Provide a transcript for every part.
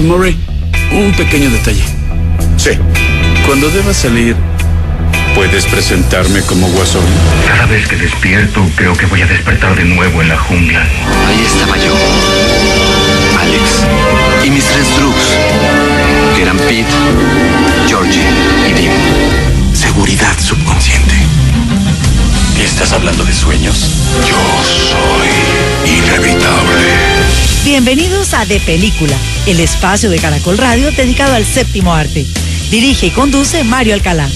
Murray, un pequeño detalle. Sí. Cuando deba salir, ¿puedes presentarme como Guasón? Cada vez que despierto, creo que voy a despertar de nuevo en la jungla. Ahí estaba yo, Alex, y mis 3 Droogs, que eran Pete, Georgie y Dim. Seguridad subconsciente. ¿Estás hablando de sueños? Yo soy inevitable. Bienvenidos a De Película, el espacio de Caracol Radio dedicado al séptimo arte. Dirige y conduce Mario Alcalá.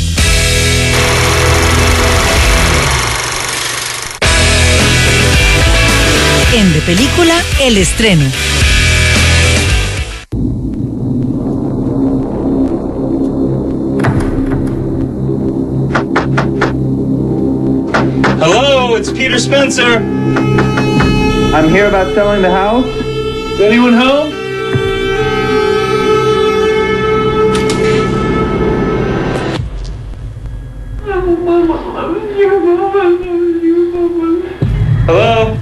En De Película, el estreno. Hello, it's Peter Spencer. I'm here about selling the house. Is anyone home? Hello.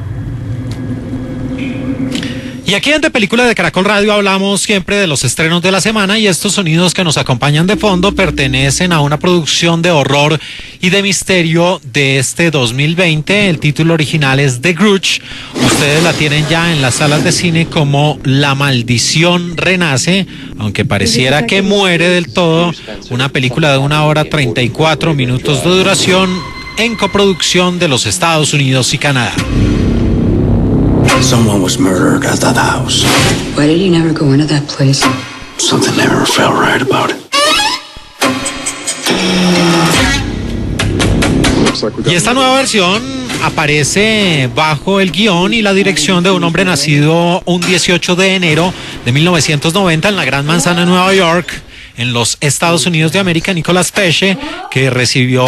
Y aquí en De Película de Caracol Radio hablamos siempre de los estrenos de la semana, y estos sonidos que nos acompañan de fondo pertenecen a una producción de horror y de misterio de este 2020. El título original es The Grudge. Ustedes la tienen ya en las salas de cine como La Maldición Renace, aunque pareciera que muere del todo. Una película de 1 hora 34 minutos de duración en coproducción de los Estados Unidos y Canadá. Someone was murdered at that house. Why did you never go into that place? Something never felt right about it. Y esta nueva versión aparece bajo el guión y la dirección de un hombre nacido un 18 de enero de 1990 en la Gran Manzana de Nueva York, en los Estados Unidos de América, Nicolas Pesce, que recibió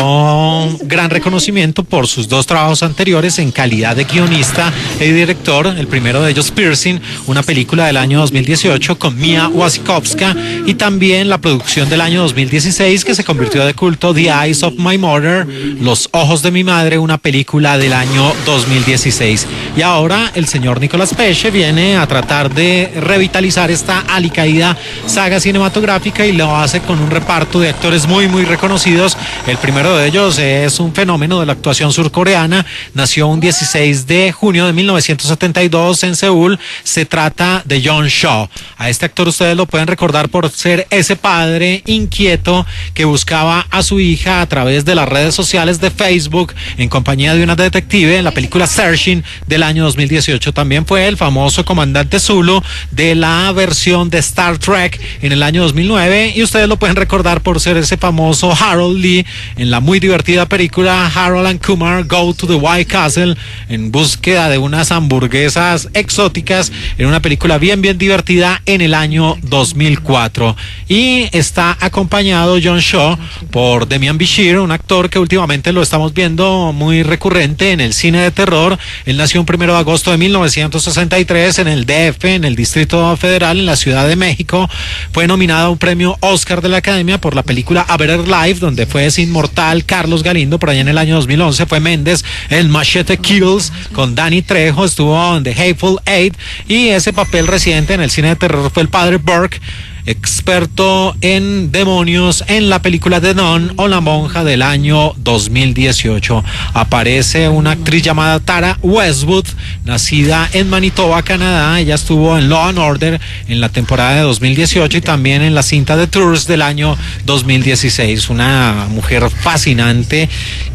gran reconocimiento por sus 2 trabajos anteriores en calidad de guionista y director. El primero de ellos, Piercing, una película del año 2018 con Mia Wasikowska, y también la producción del año 2016 que se convirtió de culto, The Eyes of My Mother, Los Ojos de mi Madre, una película del año 2016. Y ahora el señor Nicolas Pesce viene a tratar de revitalizar esta alicaída saga cinematográfica, y lo hace con un reparto de actores muy reconocidos. El primero de ellos es un fenómeno de la actuación surcoreana. Nació un 16 de junio de 1972 en Seúl. Se trata de John Cho. A este actor ustedes lo pueden recordar por ser ese padre inquieto que buscaba a su hija a través de las redes sociales de Facebook en compañía de una detective en la película Searching del año 2018. También fue el famoso comandante Zulu de la versión de Star Trek en el año 2009, y ustedes lo pueden recordar por ser ese famoso Harold Lee en la muy divertida película Harold and Kumar Go to the White Castle, en búsqueda de unas hamburguesas exóticas, en una película bien divertida en el año 2004. Y está acompañado John Cho por Demian Bichir, un actor que últimamente lo estamos viendo muy recurrente en el cine de terror. Él nació un 1 de agosto de 1963 en el DF, en el Distrito Federal, en la Ciudad de México. Fue nominado a un premio Oscar de la Academia por la película A Better Life, donde fue ese inmortal Carlos Galindo. Por allá en el año 2011 fue Méndez en Machete Kills con Danny Trejo, estuvo en The Hateful Eight, y ese papel reciente en el cine de terror fue el padre Burke, experto en demonios, en la película The Nun o La Monja del año 2018. Aparece una actriz llamada Tara Westwood, nacida en Manitoba, Canadá. Ella estuvo en Law and Order en la temporada de 2018 y también en la cinta de Tours del año 2016. Una mujer fascinante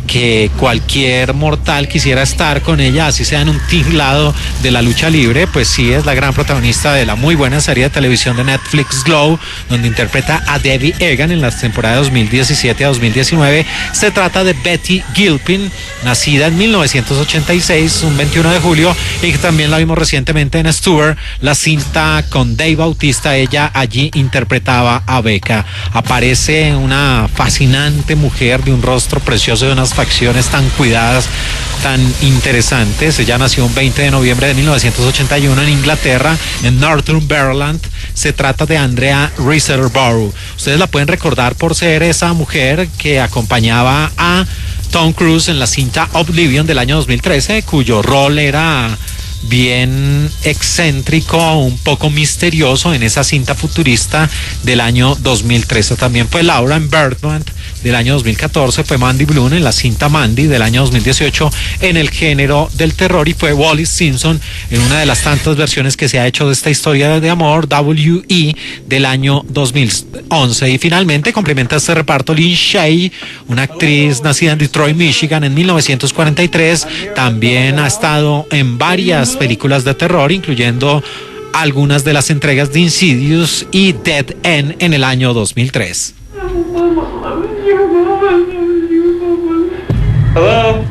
que cualquier mortal quisiera estar con ella, así sea en un tinglado de la lucha libre. Pues sí, es la gran protagonista de la muy buena serie de televisión de Netflix Glow, donde interpreta a Debbie Egan en las temporadas 2017 a 2019. Se trata de Betty Gilpin, nacida en 1986, un 21 de julio, y que también la vimos recientemente en Stewart, la cinta con Dave Bautista. Ella allí interpretaba a Becca. Aparece una fascinante mujer de un rostro precioso, de unas facciones tan cuidadas, tan interesantes. Ella nació un 20 de noviembre de 1981 en Inglaterra, en Northumberland. Se trata de Andrea Riseborough. Ustedes la pueden recordar por ser esa mujer que acompañaba a Tom Cruise en la cinta Oblivion del año 2013, cuyo rol era bien excéntrico, un poco misterioso en esa cinta futurista del año 2013. También fue Laura en Birdman del año 2014, fue Mandy Bloom en la cinta Mandy del año 2018 en el género del terror, y fue Wallis Simpson en una de las tantas versiones que se ha hecho de esta historia de amor, W.E. del año 2011. Y finalmente complementa este reparto Lynn Shay, una actriz nacida en Detroit, Michigan en 1943. También ha estado en varias películas de terror, incluyendo algunas de las entregas de Insidious y Dead End en el año 2003. Hello?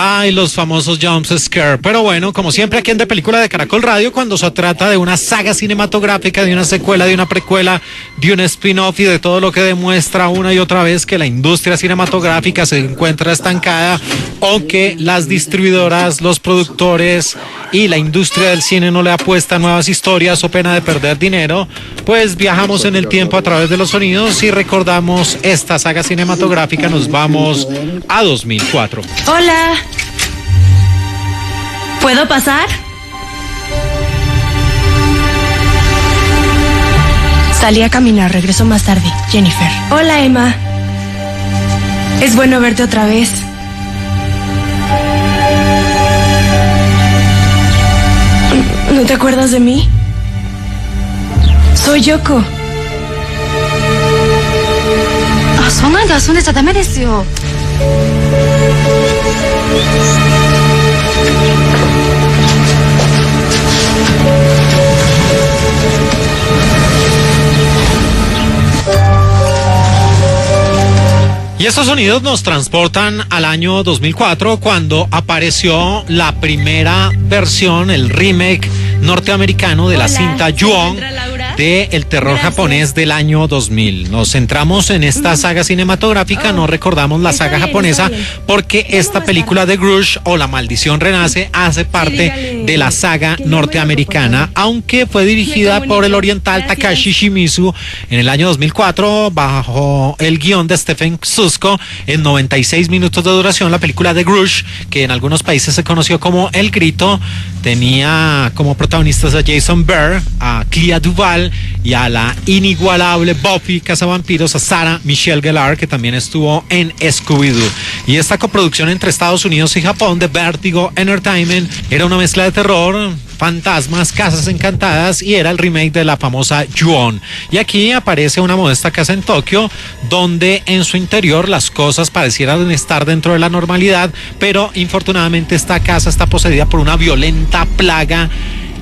Ay, los famosos jump scare. Pero bueno, como siempre aquí en De Película de Caracol Radio, cuando se trata de una saga cinematográfica, de una secuela, de una precuela, de un spin-off y de todo lo que demuestra una y otra vez que la industria cinematográfica se encuentra estancada, o que las distribuidoras, los productores y la industria del cine no le apuesta a nuevas historias o pena de perder dinero, pues viajamos en el tiempo a través de los sonidos y recordamos esta saga cinematográfica. Nos vamos a 2004. Hola. ¿Puedo pasar? Salí a caminar, regreso más tarde. Jennifer. Hola, Emma. Es bueno verte otra vez. ¿No te acuerdas de mí? Soy Yoko. あ、そんなんで遊んでちゃダメですよ。Y estos sonidos nos transportan al año 2004, cuando apareció la primera versión, el remake norteamericano de la cinta Ju-On de el terror japonés del año 2000. Nos centramos en esta saga cinematográfica, no recordamos la saga japonesa porque esta película de Grudge o La Maldición Renace hace parte de la saga norteamericana, aunque fue dirigida por el oriental Takashi Shimizu en el año 2004 bajo el guión de Stephen Susko. En 96 minutos de duración, la película de Grudge, que en algunos países se conoció como El Grito, tenía como protagonistas a Jason Byrne, a Clea Duvall y a la inigualable Buffy Cazavampiros, a Sarah Michelle Gellar, que también estuvo en Scooby-Doo. Y esta coproducción entre Estados Unidos y Japón de Vertigo Entertainment era una mezcla de terror, fantasmas, casas encantadas, y era el remake de la famosa Ju-On. Y aquí aparece una modesta casa en Tokio, donde en su interior las cosas parecieran estar dentro de la normalidad, pero infortunadamente esta casa está poseída por una violenta plaga,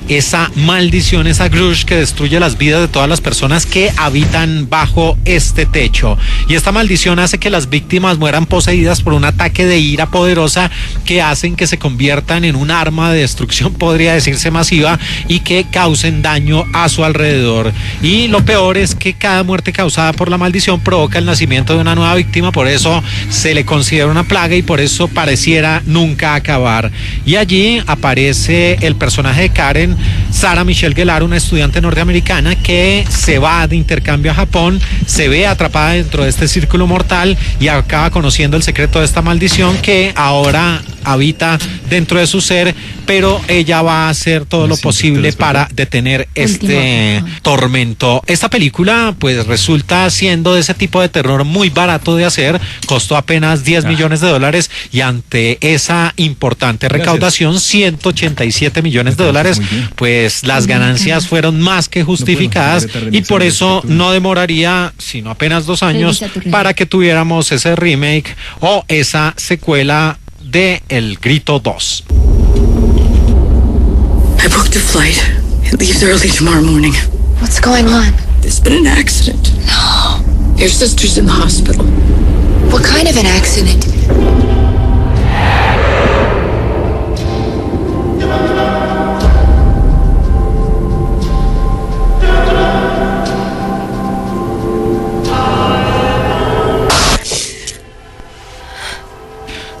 esa maldición, esa Grudge que destruye las vidas de todas las personas que habitan bajo este techo. Y esta maldición hace que las víctimas mueran poseídas por un ataque de ira poderosa que hacen que se conviertan en un arma de destrucción, podría decirse masiva, y que causen daño a su alrededor. Y lo peor es que cada muerte causada por la maldición provoca el nacimiento de una nueva víctima, por eso se le considera una plaga y por eso pareciera nunca acabar. Y allí aparece el personaje de Karen, Sarah Michelle Gellar, una estudiante norteamericana que se va de intercambio a Japón, se ve atrapada dentro de este círculo mortal y acaba conociendo el secreto de esta maldición que ahora habita dentro de su ser, pero ella va a hacer todo lo posible para detener este tormento. Esta película pues resulta siendo de ese tipo de terror muy barato de hacer, costó apenas $10 millones y ante esa importante recaudación, $187 millones, pues las ganancias fueron más que justificadas y por eso no demoraría sino apenas 2 años para que tuviéramos ese remake o esa secuela de El Grito 2. I booked a flight. It leaves early tomorrow morning. What's going on? There's been an accident. No. Your sister's in the hospital. What kind of an accident?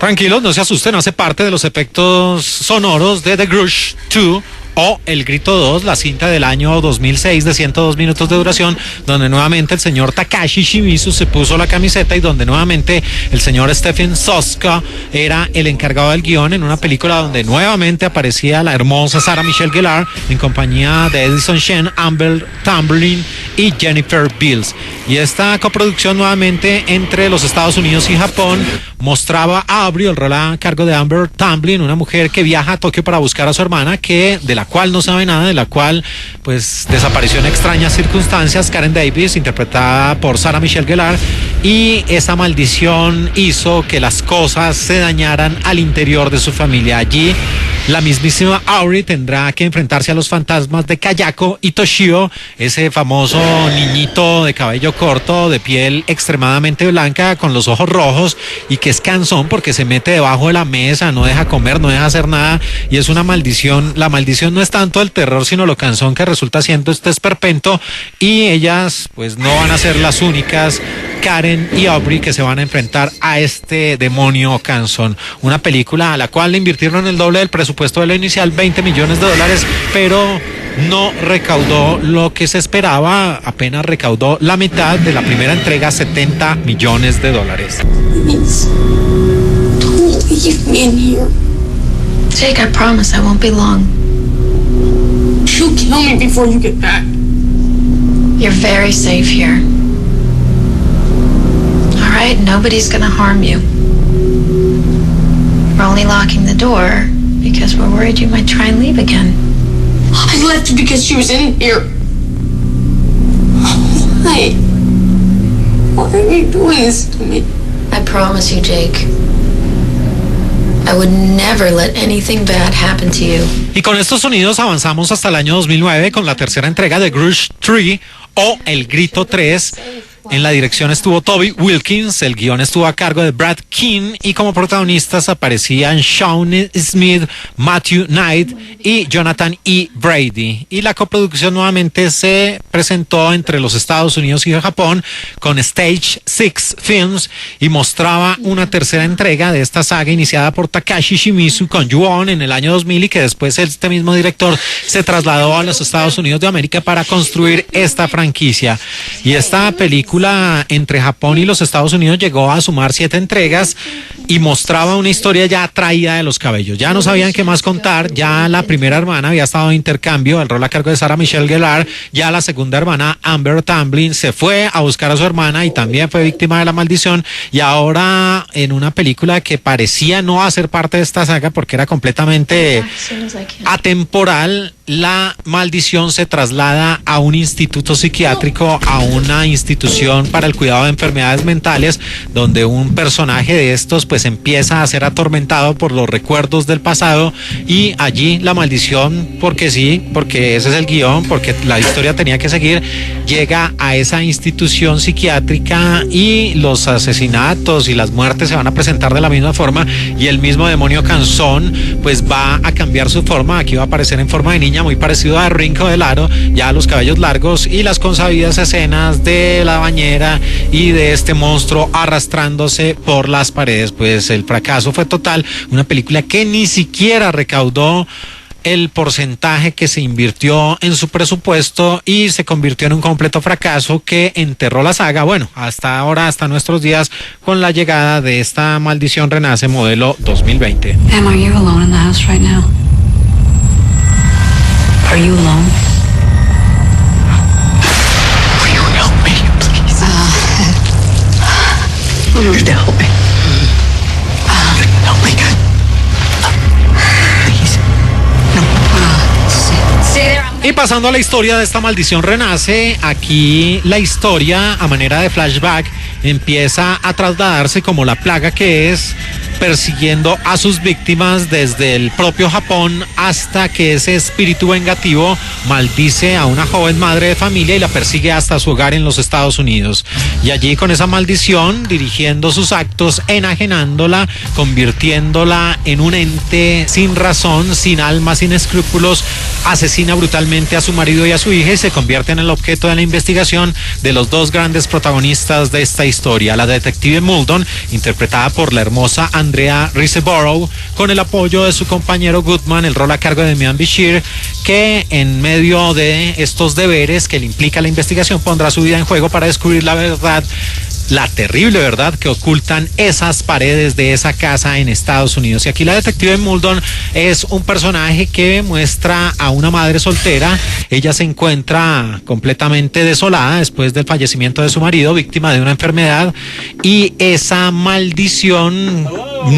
Tranquilos, no se asusten, hace parte de los efectos sonoros de The Grudge 2 o El Grito 2, la cinta del año 2006 de 102 minutos de duración, donde nuevamente el señor Takashi Shimizu se puso la camiseta y donde nuevamente el señor Stephen Soska era el encargado del guión en una película donde nuevamente aparecía la hermosa Sarah Michelle Gellar en compañía de Edison Shen, Amber Tamblyn y Jennifer Beals. Y esta coproducción nuevamente entre los Estados Unidos y Japón mostraba a Aubrey, el rol a cargo de Amber Tamblyn, una mujer que viaja a Tokio para buscar a su hermana, de la cual no sabe nada, de la cual pues desapareció en extrañas circunstancias. Karen Davis, interpretada por Sarah Michelle Gellar, y esa maldición hizo que las cosas se dañaran al interior de su familia. Allí la mismísima Aubrey tendrá que enfrentarse a los fantasmas de Kayako y Toshio, ese famoso niñito de cabello corto, de piel extremadamente blanca, con los ojos rojos, y que es cansón porque se mete debajo de la mesa, no deja comer, no deja hacer nada, y es una maldición. La maldición no es tanto el terror, sino lo cansón que resulta siendo este esperpento, y ellas pues no van a ser las únicas, Karen y Aubrey, que se van a enfrentar a este demonio cansón. Una película a la cual le invirtieron el doble del presupuesto de la inicial, $20 millones, pero no recaudó lo que se esperaba, apenas recaudó la mitad de la primera entrega, $70 millones. Please, don't leave me in here. Jake, I promise I won't be long. She'll kill me before you get back. You're very safe here. All right, nobody's gonna harm you. We're only locking the door because we're worried you might try and leave again. I left because she was in here. Why? Why are you doing this to me? I promise you, Jake, I would never let anything bad happen to you. Y con estos sonidos avanzamos hasta el año 2009 con la tercera entrega de Grudge 3 o El Grito 3. En la dirección estuvo Toby Wilkins, el guión estuvo a cargo de Brad King, y como protagonistas aparecían Shawn Smith, Matthew Knight y Jonathan E. Brady. Y la coproducción nuevamente se presentó entre los Estados Unidos y Japón con Stage 6 Films y mostraba una tercera entrega de esta saga iniciada por Takashi Shimizu con Ju-On en el año 2000, y que después este mismo director se trasladó a los Estados Unidos de América para construir esta franquicia. Y esta película entre Japón y los Estados Unidos llegó a sumar 7 entregas y mostraba una historia ya traída de los cabellos. Ya no sabían qué más contar. Ya la primera hermana había estado en intercambio, el rol a cargo de Sarah Michelle Gellar. Ya la segunda hermana, Amber Tamblyn, se fue a buscar a su hermana y también fue víctima de la maldición. Y ahora en una película que parecía no hacer parte de esta saga porque era completamente atemporal, la maldición se traslada a un instituto psiquiátrico, a una institución para el cuidado de enfermedades mentales, donde un personaje de estos pues empieza a ser atormentado por los recuerdos del pasado, y allí la maldición, porque sí, porque ese es el guión, porque la historia tenía que seguir, llega a esa institución psiquiátrica y los asesinatos y las muertes se van a presentar de la misma forma, y el mismo demonio cansón pues va a cambiar su forma. Aquí va a aparecer en forma de niña, muy parecido a Rinko del Aro, ya los cabellos largos y las consabidas escenas de la bañera y de este monstruo arrastrándose por las paredes. Pues el fracaso fue total, una película que ni siquiera recaudó el porcentaje que se invirtió en su presupuesto y se convirtió en un completo fracaso que enterró la saga, bueno, hasta ahora, hasta nuestros días, con la llegada de esta maldición renace modelo 2020. Em, are you alone in the house right now? Are you alone? Will you help me, please? You'd help me. Help me. Please. Y pasando a la historia de esta maldición renace, aquí la historia a manera de flashback empieza a trasladarse como la plaga que es, persiguiendo a sus víctimas desde el propio Japón hasta que ese espíritu vengativo maldice a una joven madre de familia y la persigue hasta su hogar en los Estados Unidos. Y allí con esa maldición, dirigiendo sus actos, enajenándola, convirtiéndola en un ente sin razón, sin alma, sin escrúpulos, asesina brutalmente a su marido y a su hija y se convierte en el objeto de la investigación de los dos grandes protagonistas de esta historia, la detective Muldoon, interpretada por la hermosa Andrea Riseborough, con el apoyo de su compañero Goodman, el rol a cargo de Demian Bichir, que en medio de estos deberes que le implica la investigación pondrá su vida en juego para descubrir la verdad, la terrible verdad que ocultan esas paredes de esa casa en Estados Unidos. Y aquí la detective Muldoon es un personaje que muestra a una madre soltera. Ella se encuentra completamente desolada después del fallecimiento de su marido, víctima de una enfermedad, y esa maldición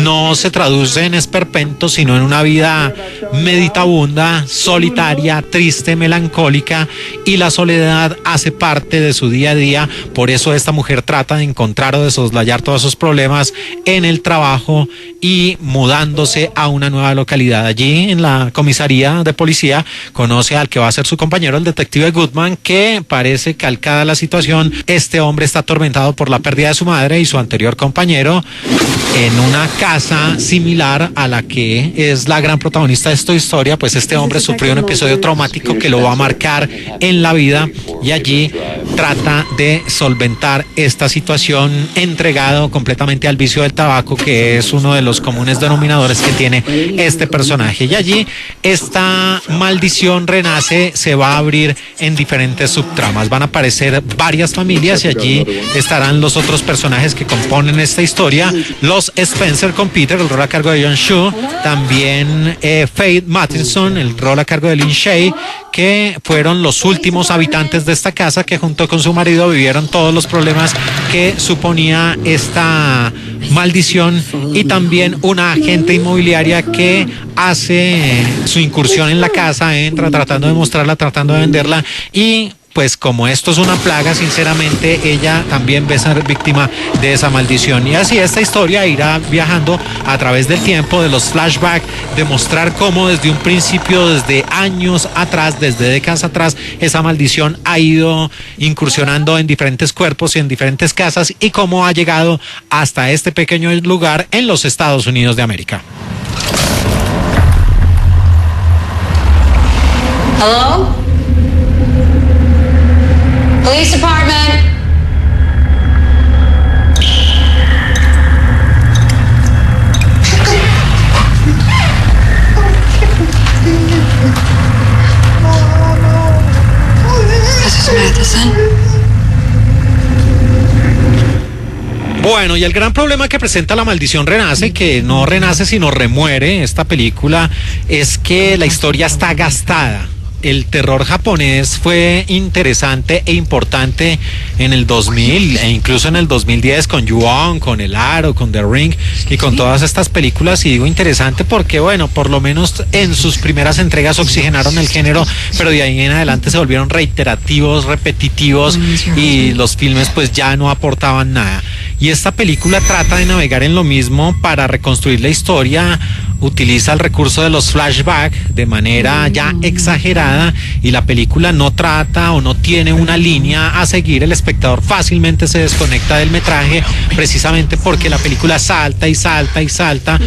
no se traduce en esperpento, sino en una vida meditabunda, solitaria, triste, melancólica, y la soledad hace parte de su día a día. Por eso esta mujer trata de encontrar o de soslayar todos esos problemas en el trabajo y mudándose a una nueva localidad. Allí en la comisaría de policía conoce al que va a ser su compañero, el detective Goodman, que parece calcada la situación. Este hombre está atormentado por la pérdida de su madre y su anterior compañero en una casa similar a la que es la gran protagonista de esta historia. Pues este hombre sufrió un episodio traumático que lo va a marcar en la vida y allí trata de solventar esta situación, entregado completamente al vicio del tabaco, que es uno de los comunes denominadores que tiene este personaje. Y allí esta maldición renace, se va a abrir en diferentes subtramas. Van a aparecer varias familias y allí estarán los otros personajes que componen esta historia. Los Spencer con Peter, el rol a cargo de John Shue. También Faith Matheson, el rol a cargo de Lynn Shay, que fueron los últimos habitantes de esta casa, que junto con su marido vivieron todos los problemas que suponía esta maldición. Y también una agente inmobiliaria que hace su incursión en la casa, entra tratando de mostrarla, tratando de venderla, y pues como esto es una plaga, sinceramente ella también va a ser víctima de esa maldición. Y así esta historia irá viajando a través del tiempo, de los flashbacks, de mostrar cómo desde un principio, desde años atrás, desde décadas atrás, esa maldición ha ido incursionando en diferentes cuerpos y en diferentes casas, y cómo ha llegado hasta este pequeño lugar en los Estados Unidos de América. Hello? Police Department. Mrs. Matheson. Bueno, y el gran problema que presenta La Maldición Renace, que no renace sino remuere esta película, es que la historia está gastada. El terror japonés fue interesante e importante en el 2000 e incluso en el 2010 con Ju-On, con El Aro, con The Ring y con todas estas películas. Y digo interesante porque, bueno, por lo menos en sus primeras entregas oxigenaron el género, pero de ahí en adelante se volvieron reiterativos, repetitivos, y los filmes pues ya no aportaban nada. Y esta película trata de navegar en lo mismo para reconstruir la historia. Utiliza el recurso de los flashbacks de manera ya exagerada, y la película no trata o no tiene una línea a seguir. El espectador fácilmente se desconecta del metraje, precisamente porque la película salta y salta y salta,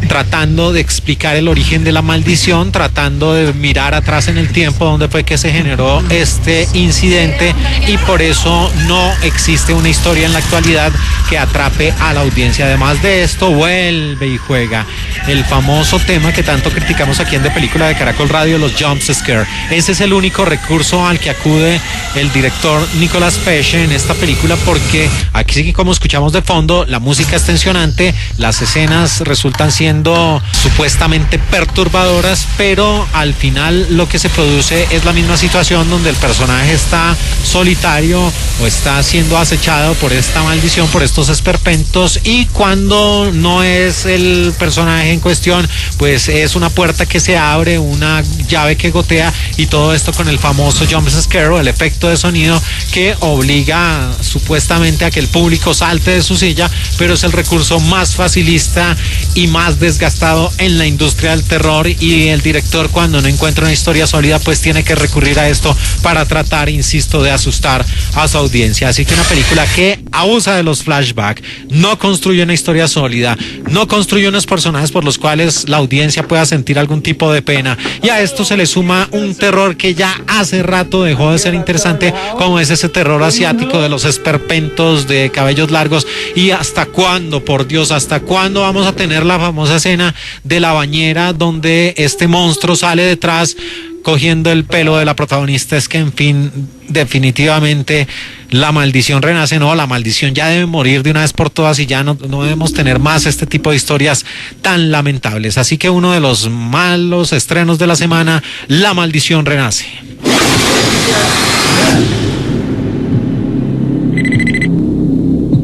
tratando de explicar el origen de la maldición, tratando de mirar atrás en el tiempo donde fue que se generó este incidente, y por eso no existe una historia en la actualidad que atrape a la audiencia. Además de esto, vuelve y juega el famoso tema que tanto criticamos aquí en De Película de Caracol Radio, los jump scare. Ese es el único recurso al que acude el director Nicolas Pesce en esta película, porque aquí, como escuchamos de fondo, la música es tensionante, las escenas resultan siendo supuestamente perturbadoras, pero al final lo que se produce es la misma situación donde el personaje está solitario o está siendo acechado por esta maldición, por estos esperpentos, y cuando no es el personaje en cuestión, pues es una puerta que se abre, una llave que gotea, y todo esto con el famoso jump scare, o el efecto de sonido que obliga supuestamente a que el público salte de su silla, pero es el recurso más facilista y más desgastado en la industria del terror, y el director, cuando no encuentra una historia sólida, pues tiene que recurrir a esto para tratar, insisto, de asustar a su audiencia. Así que una película que abusa de los flashbacks, no construye una historia sólida, no construye unos personajes por los cuales la audiencia pueda sentir algún tipo de pena, y a esto esto se le suma un terror que ya hace rato dejó de ser interesante, como es ese terror asiático de los esperpentos de cabellos largos. ¿Y hasta cuándo, por Dios, hasta cuándo vamos a tener la famosa escena de la bañera donde este monstruo sale detrás cogiendo el pelo de la protagonista? Es que, en fin, definitivamente la maldición renace. No, la maldición ya debe morir de una vez por todas y ya no debemos tener más este tipo de historias tan lamentables. Así que uno de los malos estrenos de la semana, La Maldición Renace.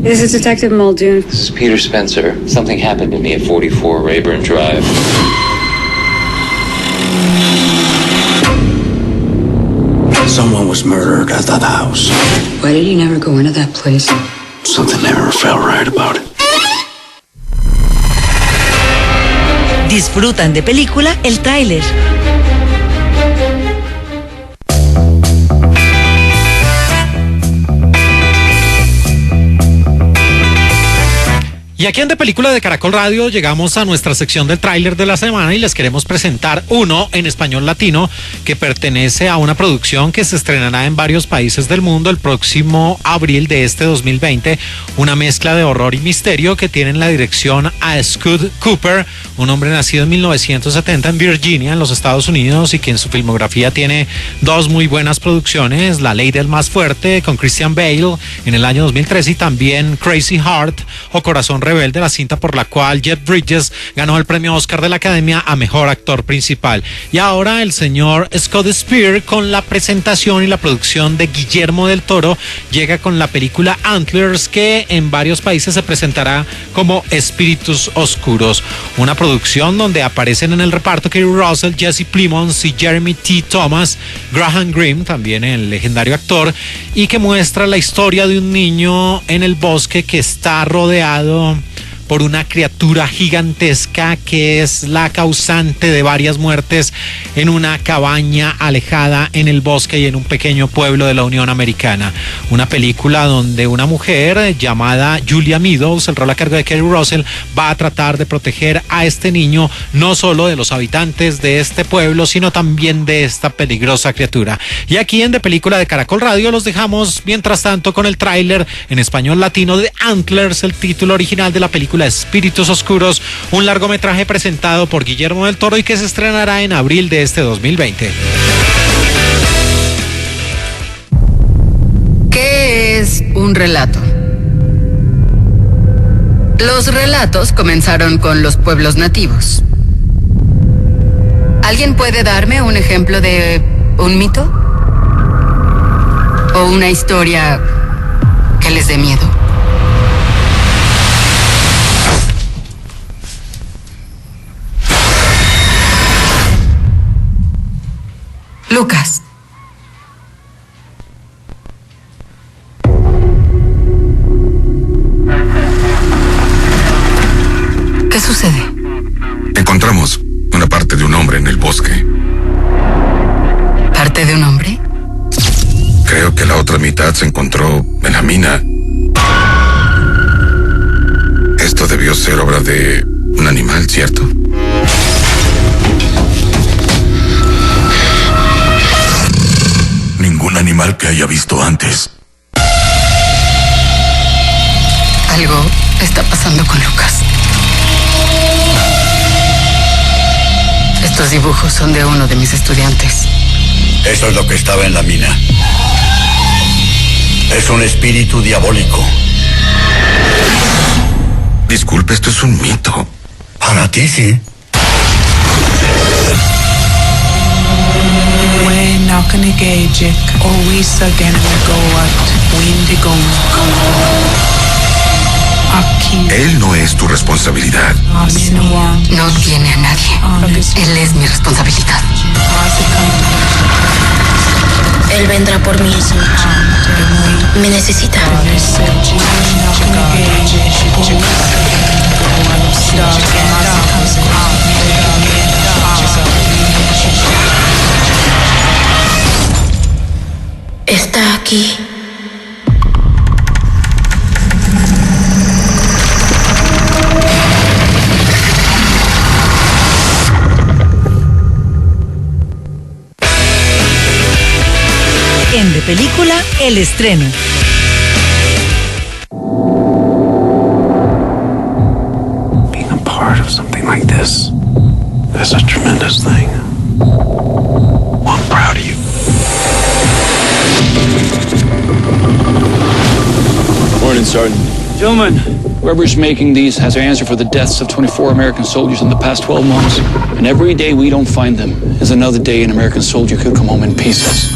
This is Detective Muldoon. This is Peter Spencer. Something happened to me at 44 Rayburn Drive. Someone was murdered at that house. Why did you never go into that place? Something never felt right about it. Disfrutan de película el tráiler. Y aquí en De Película de Caracol Radio llegamos a nuestra sección del tráiler de la semana y les queremos presentar uno en español latino que pertenece a una producción que se estrenará en varios países del mundo el próximo abril de este 2020, una mezcla de horror y misterio que tiene en la dirección a Scott Cooper, un hombre nacido en 1970 en Virginia, en los Estados Unidos, y que en su filmografía tiene dos muy buenas producciones: La Ley del Más Fuerte con Christian Bale en el año 2013 y también Crazy Heart o Corazón Rebelde, la cinta por la cual Jeff Bridges ganó el premio Oscar de la Academia a Mejor Actor Principal. Y ahora el señor Scott Spear, con la presentación y la producción de Guillermo del Toro, llega con la película Antlers, que en varios países se presentará como Espíritus Oscuros, una producción donde aparecen en el reparto Kerry Russell, Jesse Plemons y Jeremy T. Thomas, Graham Greene, también el legendario actor, y que muestra la historia de un niño en el bosque que está rodeado por una criatura gigantesca que es la causante de varias muertes en una cabaña alejada en el bosque y en un pequeño pueblo de la Unión Americana. Una película donde una mujer llamada Julia Meadows, el rol a cargo de Kerry Russell, va a tratar de proteger a este niño no solo de los habitantes de este pueblo, sino también de esta peligrosa criatura. Y aquí en De Película de Caracol Radio los dejamos mientras tanto con el tráiler en español latino de Antlers, el título original de la película Espíritus Oscuros, un largometraje presentado por Guillermo del Toro y que se estrenará en abril de este 2020. ¿Qué es un relato? Los relatos comenzaron con los pueblos nativos. ¿Alguien puede darme un ejemplo de un mito? ¿O una historia que les dé miedo? Lucas. ¿Qué sucede? Encontramos una parte de un hombre en el bosque. ¿Parte de un hombre? Creo que la otra mitad se encontró en la mina. Esto debió ser obra de un animal, ¿cierto? Ningún animal que haya visto antes. Algo está pasando con Lucas. Estos dibujos son de uno de mis estudiantes. Eso es lo que estaba en la mina. Es un espíritu diabólico. Disculpe, esto es un mito. Para ti, sí. Él no es tu responsabilidad. No tiene a nadie. Él es mi responsabilidad. Él vendrá por mí. Me necesita. Está aquí. Película, el estreno. Being a part of something like this is a tremendous thing. Well, I'm proud of you. Morning, Sergeant. Gentlemen, whoever's making these has an answer for the deaths of 24 American soldiers in the past 12 months. And every day we don't find them is another day an American soldier could come home in pieces.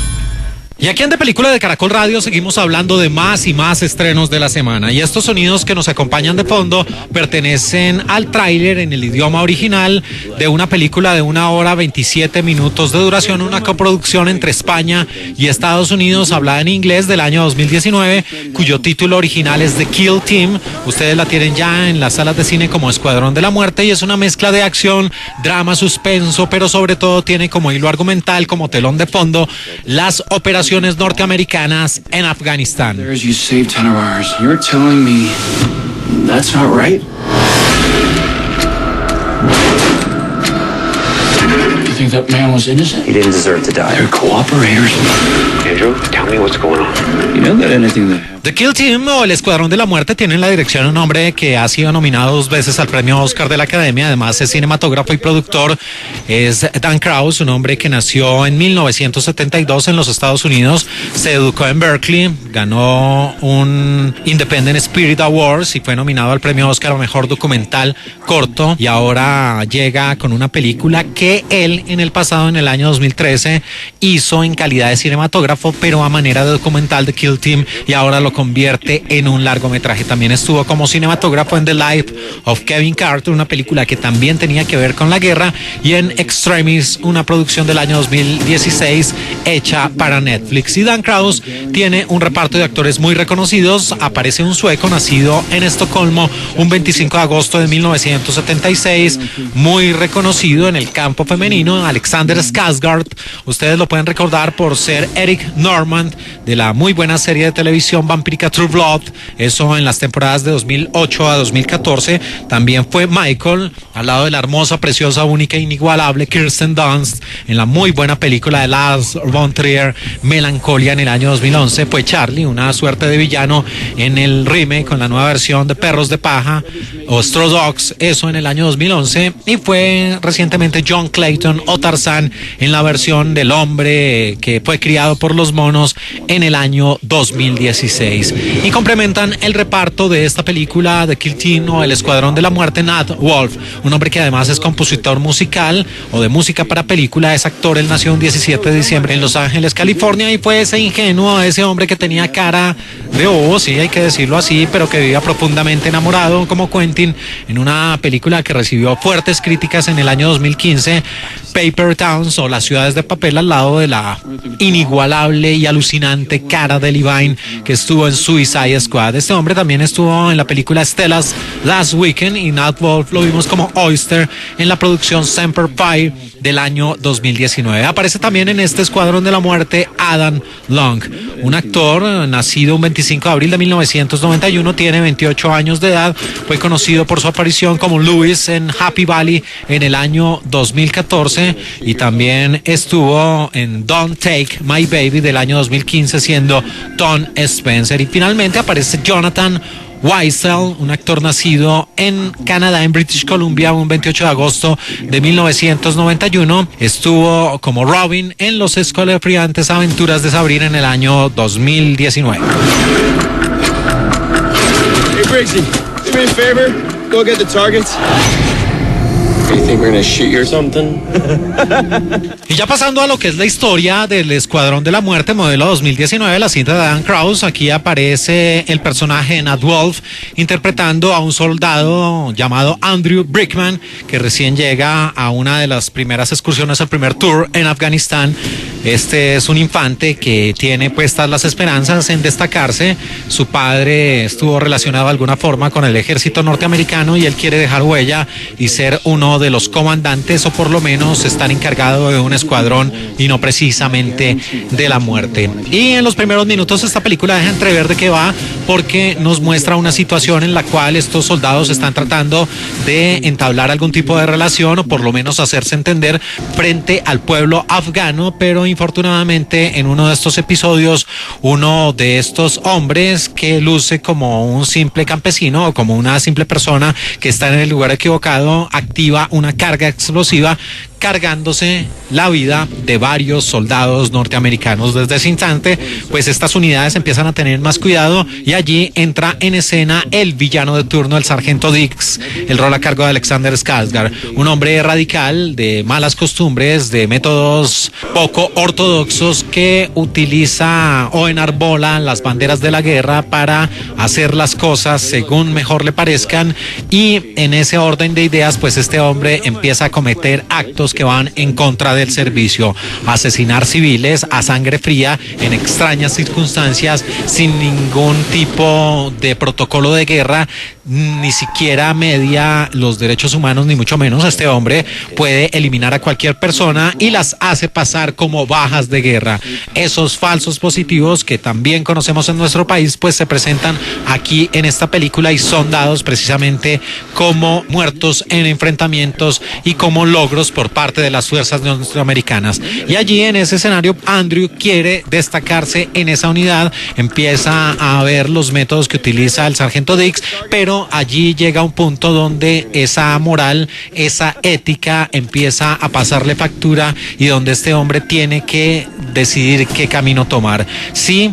Y aquí en De Película de Caracol Radio seguimos hablando de más y más estrenos de la semana. Y estos sonidos que nos acompañan de fondo pertenecen al tráiler en el idioma original de una película de 1 hora 27 minutos de duración, una coproducción entre España y Estados Unidos, hablada en inglés, del año 2019, cuyo título original es The Kill Team. Ustedes la tienen ya en las salas de cine como Escuadrón de la Muerte, y es una mezcla de acción, drama, suspenso, pero sobre todo tiene como hilo argumental, como telón de fondo, las operaciones norteamericanas en Afganistán. You saved 10 of ours. You're telling me that's not right? You think that man was innocent? He didn't deserve to die. They're cooperators. Andrew, tell me what's going on. You know that anything that happened. The Kill Team o El Escuadrón de la Muerte tiene en la dirección un hombre que ha sido nominado 2 veces al premio Oscar de la Academia. Además es cinematógrafo y productor. Es Dan Krause, un hombre que nació en 1972 en los Estados Unidos. Se educó en Berkeley, ganó un Independent Spirit Awards y fue nominado al premio Oscar a Mejor Documental Corto. Y ahora llega con una película que él en el pasado, en el año 2013, hizo en calidad de cinematógrafo, pero a manera de documental, The Kill Team, y ahora lo convierte en un largometraje. También estuvo como cinematógrafo en The Life of Kevin Carter, una película que también tenía que ver con la guerra, y en Extremis, una producción del año 2016 hecha para Netflix. Y Dan Krause tiene un reparto de actores muy reconocidos. Aparece un sueco nacido en Estocolmo un 25 de agosto de 1976, muy reconocido en el campo femenino, Alexander Skarsgård. Ustedes lo pueden recordar por ser Eric Normand de la muy buena serie de televisión vampírica True Blood, eso en las temporadas de 2008 a 2014. También fue Michael al lado de la hermosa, preciosa, única e inigualable Kirsten Dunst en la muy buena película de Lars von Trier, Melancolía, en el año 2011. Fue Charlie, una suerte de villano en el remake con la nueva versión de Perros de Paja o Straw Dogs, eso en el año 2011. Y fue recientemente John Clayton o Tarzán en la versión del hombre que fue criado por los monos en el año 2016. Y complementan el reparto de esta película de Kill Team o El Escuadrón de la Muerte, Nat Wolff, un hombre que además es compositor musical o de música para película, es actor. Él nació un 17 de diciembre en Los Ángeles, California, y fue ese ingenuo, ese hombre que tenía cara de bobo, sí, hay que decirlo así, pero que vivía profundamente enamorado como Quentin, en una película que recibió fuertes críticas en el año 2015, Paper Towns o Las Ciudades de Papel, al lado de la inigualable y alucinante cara de Levine que estuvo en Suicide Squad. Este hombre también estuvo en la película Stella's Last Weekend, y Nat Wolff lo vimos como Oyster en la producción Semper Fi del año 2019. Aparece también en este Escuadrón de la Muerte Adam Long, un actor nacido un 25 de abril de 1991, tiene 28 años de edad, fue conocido por su aparición como Lewis en Happy Valley en el año 2014, y también estuvo en Don't Take My Baby del año 2015 siendo Tom Spencer. Y finalmente aparece Jonathan Weissel, un actor nacido en Canadá, en British Columbia, un 28 de agosto de 1991. Estuvo como Robin en Los Escalofriantes Aventuras de Sabrina en el año 2019. Hey Briggsy, do me a favor, go get the targets. You think we're gonna shoot you or something? Y ya pasando a lo que es la historia del Escuadrón de la Muerte, modelo 2019, la cinta de Dan Krause, aquí aparece el personaje de Nat Wolff interpretando a un soldado llamado Andrew Brickman, que recién llega a una de las primeras excursiones, al primer tour en Afganistán. Este es un infante que tiene puestas las esperanzas en destacarse. Su padre estuvo relacionado de alguna forma con el ejército norteamericano y él quiere dejar huella y ser uno de los comandantes, o por lo menos estar encargado de un escuadrón y no precisamente de la muerte. Y en los primeros minutos esta película deja entrever de qué va, porque nos muestra una situación en la cual estos soldados están tratando de entablar algún tipo de relación, o por lo menos hacerse entender frente al pueblo afgano, pero infortunadamente en uno de estos episodios, uno de estos hombres que luce como un simple campesino o como una simple persona que está en el lugar equivocado, activa una carga explosiva, cargándose la vida de varios soldados norteamericanos. Desde ese instante, pues estas unidades empiezan a tener más cuidado y allí entra en escena el villano de turno, el sargento Dix, el rol a cargo de Alexander Skarsgård, un hombre radical, de malas costumbres, de métodos poco ortodoxos, que utiliza o enarbola las banderas de la guerra para hacer las cosas según mejor le parezcan, y en ese orden de ideas, pues este hombre empieza a cometer actos que van en contra del servicio, asesinar civiles a sangre fría en extrañas circunstancias, sin ningún tipo de protocolo de guerra, ni siquiera media los derechos humanos, ni mucho menos. Este hombre puede eliminar a cualquier persona y las hace pasar como bajas de guerra. Esos falsos positivos que también conocemos en nuestro país, pues se presentan aquí en esta película y son dados precisamente como muertos en enfrentamientos y como logros por parte de las fuerzas norteamericanas. Y allí en ese escenario Andrew quiere destacarse en esa unidad, empieza a ver los métodos que utiliza el sargento Dix, pero allí llega un punto donde esa moral, esa ética empieza a pasarle factura y donde este hombre tiene que decidir qué camino tomar. Si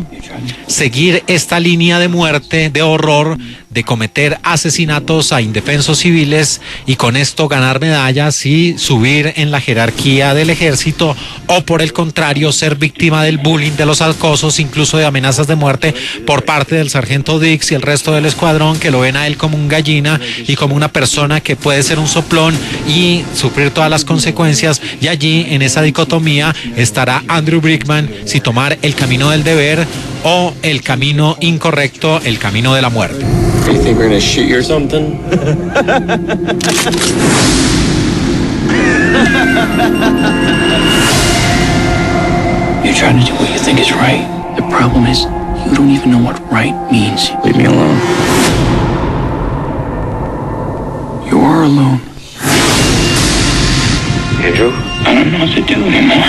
seguir esta línea de muerte, de horror, de cometer asesinatos a indefensos civiles y con esto ganar medallas y subir en la jerarquía del ejército, o por el contrario ser víctima del bullying, de los acosos, incluso de amenazas de muerte por parte del sargento Dix y el resto del escuadrón, que lo ven a él como un gallina y como una persona que puede ser un soplón y sufrir todas las consecuencias. Y allí en esa dicotomía estará Andrew Brickman, si tomar el camino del deber o el camino incorrecto, el camino de la muerte. You think we're gonna shoot you or something? You're trying to do what you think is right. The problem is, you don't even know what right means. Leave me alone. You are alone. Andrew? I don't know what to do anymore.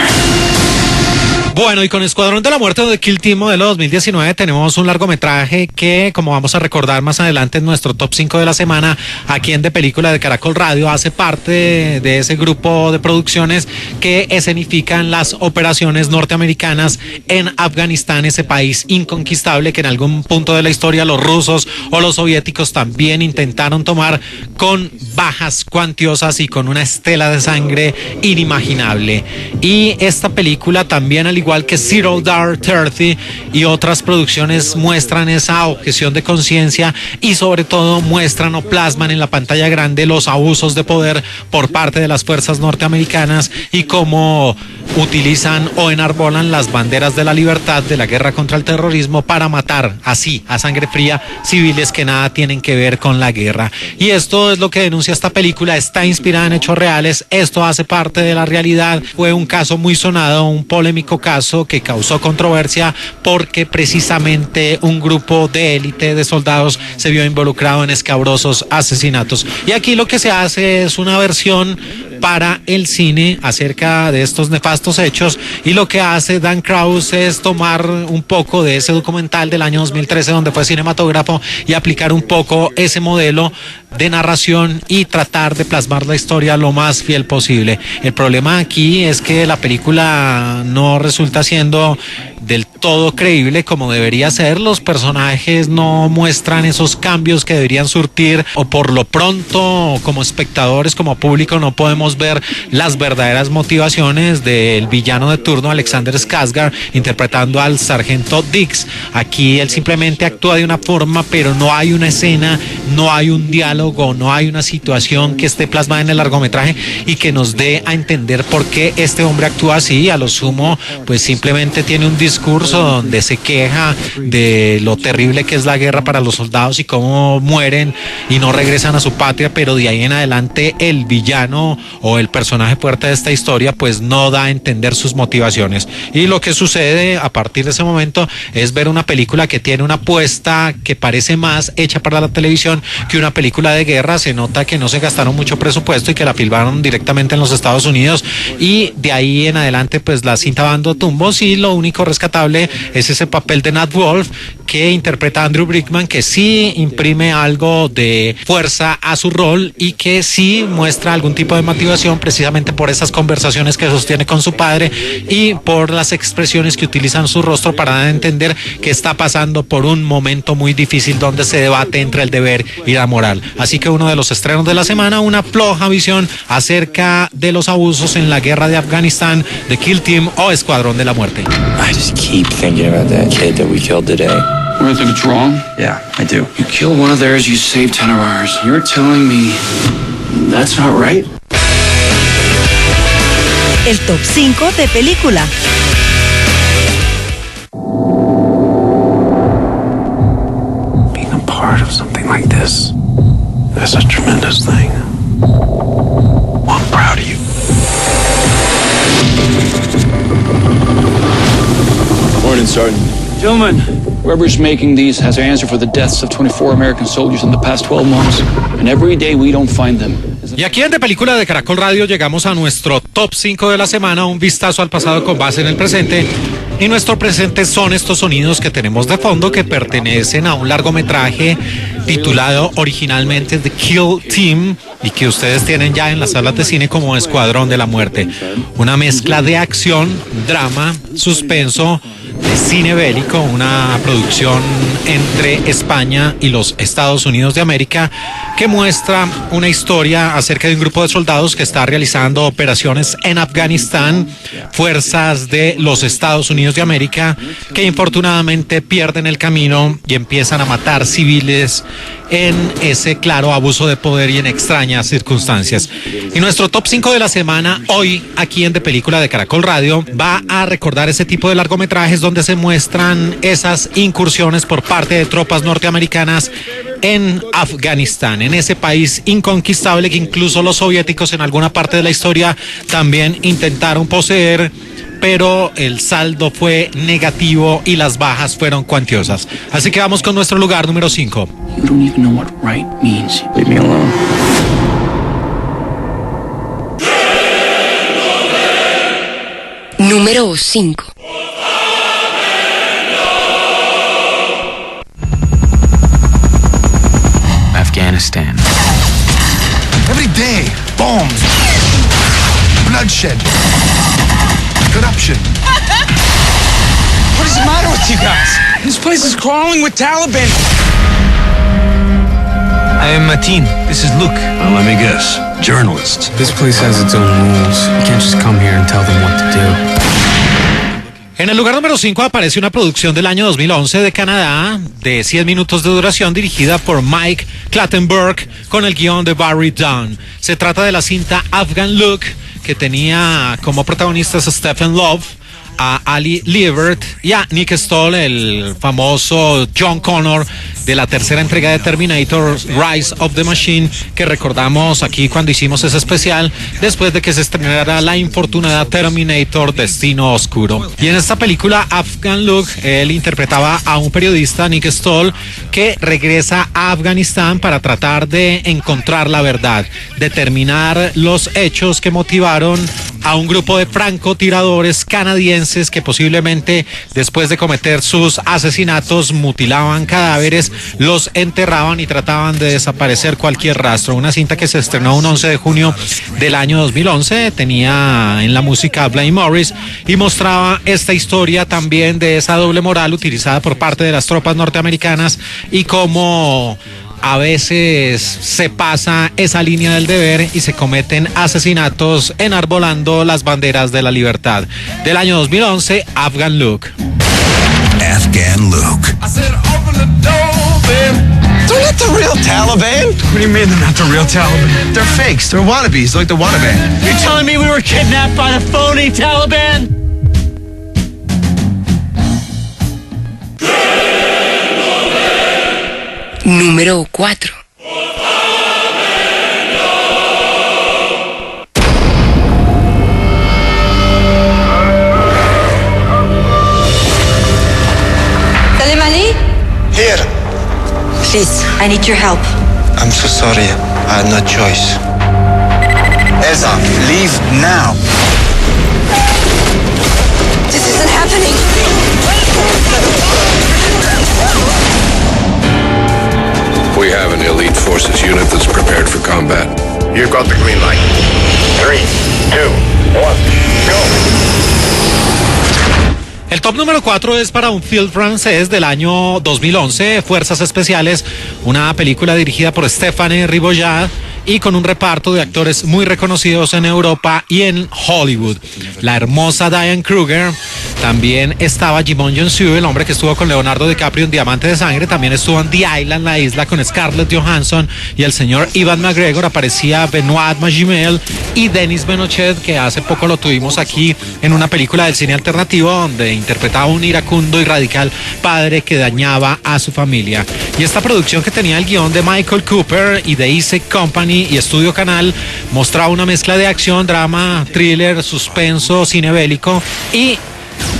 Bueno, y con Escuadrón de la Muerte de Kill Team modelo 2019 tenemos un largometraje que, como vamos a recordar más adelante en nuestro top 5 de la semana, aquí en De Película de Caracol Radio, hace parte de ese grupo de producciones que escenifican las operaciones norteamericanas en Afganistán, ese país inconquistable que en algún punto de la historia los rusos o los soviéticos también intentaron tomar, con bajas cuantiosas y con una estela de sangre inimaginable. Y esta película también, al igual que Zero Dark Thirty y otras producciones, muestran esa objeción de conciencia y sobre todo muestran o plasman en la pantalla grande los abusos de poder por parte de las fuerzas norteamericanas y cómo utilizan o enarbolan las banderas de la libertad, de la guerra contra el terrorismo, para matar así, a sangre fría, civiles que nada tienen que ver con la guerra. Y esto es lo que denuncia esta película. Está inspirada en hechos reales, esto hace parte de la realidad. Fue un caso muy sonado, un polémico caso que causó controversia porque precisamente un grupo de élite de soldados se vio involucrado en escabrosos asesinatos. Y aquí lo que se hace es una versión para el cine acerca de estos nefastos hechos, y lo que hace Dan Krause es tomar un poco de ese documental del año 2013 donde fue cinematógrafo y aplicar un poco ese modelo de narración y tratar de plasmar la historia lo más fiel posible. El problema aquí es que la película no resulta siendo del todo creíble como debería ser. Los personajes no muestran esos cambios que deberían surtir, o por lo pronto como espectadores, como público, no podemos ver las verdaderas motivaciones del villano de turno, Alexander Skarsgård, interpretando al sargento Dix. Aquí él simplemente actúa de una forma, pero no hay una escena, no hay un diálogo, no hay una situación que esté plasmada en el largometraje y que nos dé a entender por qué este hombre actúa así. A lo sumo, pues simplemente tiene un discurso donde se queja de lo terrible que es la guerra para los soldados y cómo mueren y no regresan a su patria, pero de ahí en adelante el villano o el personaje fuerte de esta historia, pues no da a entender sus motivaciones. Y lo que sucede a partir de ese momento es ver una película que tiene una apuesta que parece más hecha para la televisión que una película de guerra. Se nota que no se gastaron mucho presupuesto y que la filmaron directamente en los Estados Unidos, y de ahí en adelante pues la cinta va dando tumbos, y lo único rescatable es ese papel de Nat Wolff que interpreta a Andrew Brickman, que sí imprime algo de fuerza a su rol y que sí muestra algún tipo de motivación, precisamente por esas conversaciones que sostiene con su padre y por las expresiones que utiliza en su rostro para dar a entender que está pasando por un momento muy difícil donde se debate entre el deber y la moral. Así que uno de los estrenos de la semana, una floja visión acerca de los abusos en la guerra de Afganistán, de Kill Team o Escuadrón de la Muerte. I just keep thinking about that kid that we killed today. You think it's wrong? Yeah, I do. You killed one of theirs, you saved 10 of ours. You're telling me that's not right? El top 5 de película. Being a part of something like this is a tremendous thing. Well, I'm proud of you. Morning, Sergeant. Gentlemen, whoever's making these has to answer for the deaths of 24 American soldiers in the past 12 months. And every day we don't find them. Y aquí en De Película de Caracol Radio llegamos a nuestro top 5 de la semana, un vistazo al pasado con base en el presente. Y nuestro presente son estos sonidos que tenemos de fondo, que pertenecen a un largometraje titulado originalmente The Kill Team y que ustedes tienen ya en las salas de cine como Escuadrón de la Muerte. Una mezcla de acción, drama, suspenso, de cine bélico, una producción entre España y los Estados Unidos de América, que muestra una historia acerca de un grupo de soldados que está realizando operaciones en Afganistán, fuerzas de los Estados Unidos de América, que infortunadamente pierden el camino y empiezan a matar civiles en ese claro abuso de poder y en extrañas circunstancias. Y nuestro top 5 de la semana, hoy aquí en De Película de Caracol Radio, va a recordar ese tipo de largometrajes donde se muestran esas incursiones por parte de tropas norteamericanas en Afganistán, en ese país inconquistable que incluso los soviéticos en alguna parte de la historia también intentaron poseer, pero el saldo fue negativo y las bajas fueron cuantiosas. Así que vamos con nuestro lugar número 5. You don't even know what right means. Leave me alone. Número 5. Afghanistan. Every day, bombs, bloodshed, corruption. What is the matter with you guys? This place is crawling with Taliban. I am Mateen. This is Luke. Well, let me guess. Journalists. This place has its own rules. You can't just come here and tell them what to do. En el lugar número 5 aparece una producción del año 2011 de Canadá de 100 minutos de duración dirigida por Mike Clattenburg con el guión de Barry Dunn. Se trata de la cinta Afghan Look, que tenía como protagonistas a Stephen Love, a Ali Liebert y a Nick Stoll, el famoso John Connor de la tercera entrega de Terminator, Rise of the Machine, que recordamos aquí cuando hicimos ese especial después de que se estrenara la infortunada Terminator Destino Oscuro. Y en esta película Afghan Look, él interpretaba a un periodista, Nick Stoll, que regresa a Afganistán para tratar de encontrar la verdad, determinar los hechos que motivaron a un grupo de francotiradores canadienses que posiblemente después de cometer sus asesinatos mutilaban cadáveres, los enterraban y trataban de desaparecer cualquier rastro. Una cinta que se estrenó un 11 de junio del año 2011, tenía en la música a Blaine Morris y mostraba esta historia también de esa doble moral utilizada por parte de las tropas norteamericanas y cómo a veces se pasa esa línea del deber y se cometen asesinatos enarbolando las banderas de la libertad. Del año 2011, Afghan Look. Afghan Look. They're not the real Taliban. What do you mean they're not the real Taliban? They're fakes. They're wannabes, like the Wannaband. You're telling me we were kidnapped by the phony Taliban? Número 4. I need your help. I'm so sorry. I had no choice. Elsa, leave now. This isn't happening. We have an elite forces unit that's prepared for combat. You've got the green light. 3, 2, 1, go! El top número 4 es para un film francés del año 2011, Fuerzas Especiales, una película dirigida por Stéphane Riboyard y con un reparto de actores muy reconocidos en Europa y en Hollywood. La hermosa Diane Kruger, también estaba Jimon Yonsu, el hombre que estuvo con Leonardo DiCaprio en Diamante de Sangre, también estuvo en The Island, La Isla, con Scarlett Johansson y el señor Ewan McGregor, aparecía Benoît Magimel y Denis Benochet, que hace poco lo tuvimos aquí en una película del cine alternativo donde interpretaba un iracundo y radical padre que dañaba a su familia. Y esta producción, que tenía el guión de Michael Cooper y de Isaac Company y Estudio Canal, mostraba una mezcla de acción, drama, thriller, suspenso, cine bélico y,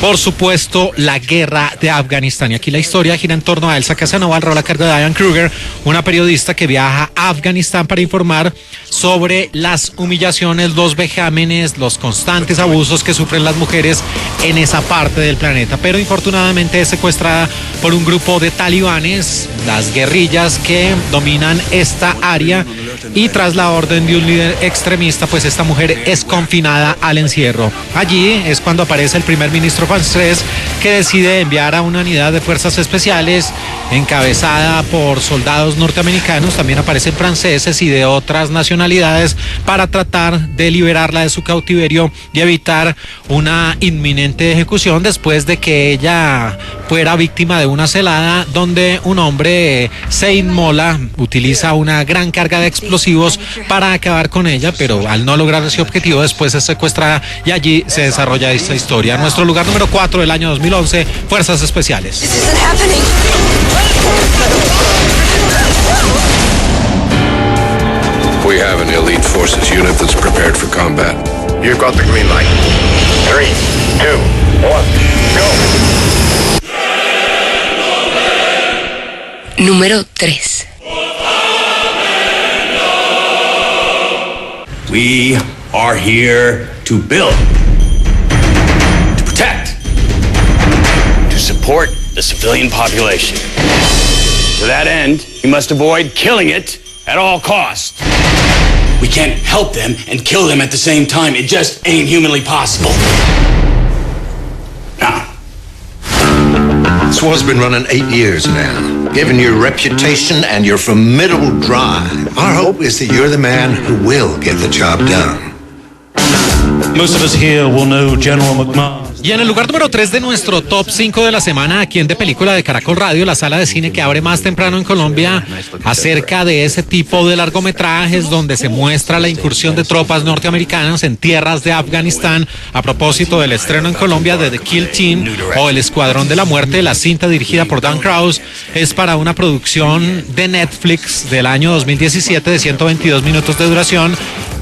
por supuesto, la guerra de Afganistán. Y aquí la historia gira en torno a Elsa Casanova, el rol a cargo de Diane Kruger, una periodista que viaja a Afganistán para informar sobre las humillaciones, los vejámenes, los constantes abusos que sufren las mujeres en esa parte del planeta. Pero infortunadamente es secuestrada por un grupo de talibanes, las guerrillas que dominan esta área, y tras la orden de un líder extremista, pues esta mujer es confinada al encierro. Allí es cuando aparece el primer ministro francés, que decide enviar a una unidad de fuerzas especiales encabezada por soldados norteamericanos, también aparecen franceses y de otras nacionalidades, para tratar de liberarla de su cautiverio y evitar una inminente ejecución después de que ella fuera víctima de una celada donde un hombre se inmola, utiliza una gran carga de explosivos para acabar con ella, pero al no lograr ese objetivo después es secuestrada y allí se desarrolla esta historia. Nuestro lugar número 4 del año 2011, Fuerzas Especiales. We have an elite forces unit that's prepared for combat. You've got the green light. 3, 2, 1, go! Número 3. We are here to build, to protect, to support the civilian population. To that end, we must avoid killing it at all costs. We can't help them and kill them at the same time. It just ain't humanly possible. Now, this war's been running 8 years now. Given your reputation and your formidable drive, our hope is that you're the man who will get the job done. Most of us here will know General McMahon. Y en el lugar número 3 de nuestro top 5 de la semana, aquí en De Película de Caracol Radio, la sala de cine que abre más temprano en Colombia, acerca de ese tipo de largometrajes donde se muestra la incursión de tropas norteamericanas en tierras de Afganistán, a propósito del estreno en Colombia de The Kill Team o El Escuadrón de la Muerte. La cinta, dirigida por Dan Krause, es para una producción de Netflix del año 2017 de 122 minutos de duración.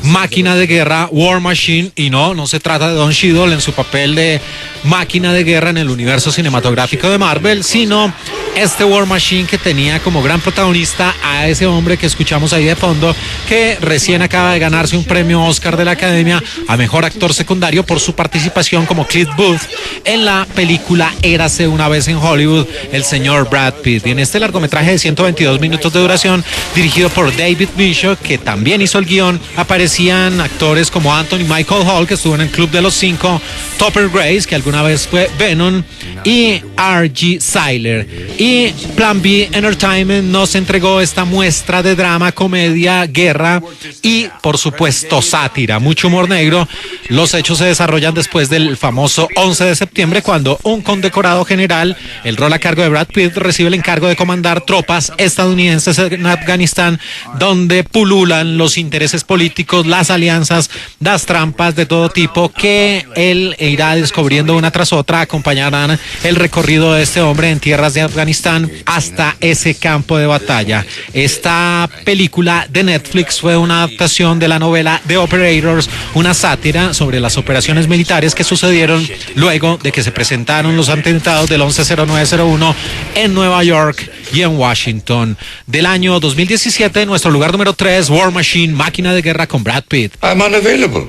Máquina de guerra, War Machine, y no se trata de Don Cheadle en su papel de máquina de guerra en el universo cinematográfico de Marvel, sino este War Machine que tenía como gran protagonista a ese hombre que escuchamos ahí de fondo, que recién acaba de ganarse un premio Oscar de la Academia a Mejor Actor Secundario por su participación como Clint Booth en la película Érase una vez en Hollywood, el señor Brad Pitt. Y en este largometraje de 122 minutos de duración, dirigido por David Bishop, que también hizo el guión, aparecían actores como Anthony Michael Hall, que estuvo en el Club de los Cinco, Topper Grace, que alguna vez fue Venom, y R.G. Cyler. Y Plan B Entertainment nos entregó esta muestra de drama, comedia, guerra y, por supuesto, sátira, mucho humor negro. Los hechos se desarrollan después del famoso 11 de septiembre, cuando un condecorado general, el rol a cargo de Brad Pitt, recibe el encargo de comandar tropas estadounidenses en Afganistán, donde pululan los intereses políticos, las alianzas, las trampas de todo tipo que el e irá descubriendo una tras otra, acompañarán el recorrido de este hombre en tierras de Afganistán hasta ese campo de batalla. Esta película de Netflix fue una adaptación de la novela The Operators, una sátira sobre las operaciones militares que sucedieron luego de que se presentaron los atentados del 11/09/01 en Nueva York y en Washington. Del año 2017, nuestro lugar número 3, War Machine, Máquina de Guerra con Brad Pitt. I'm unavailable.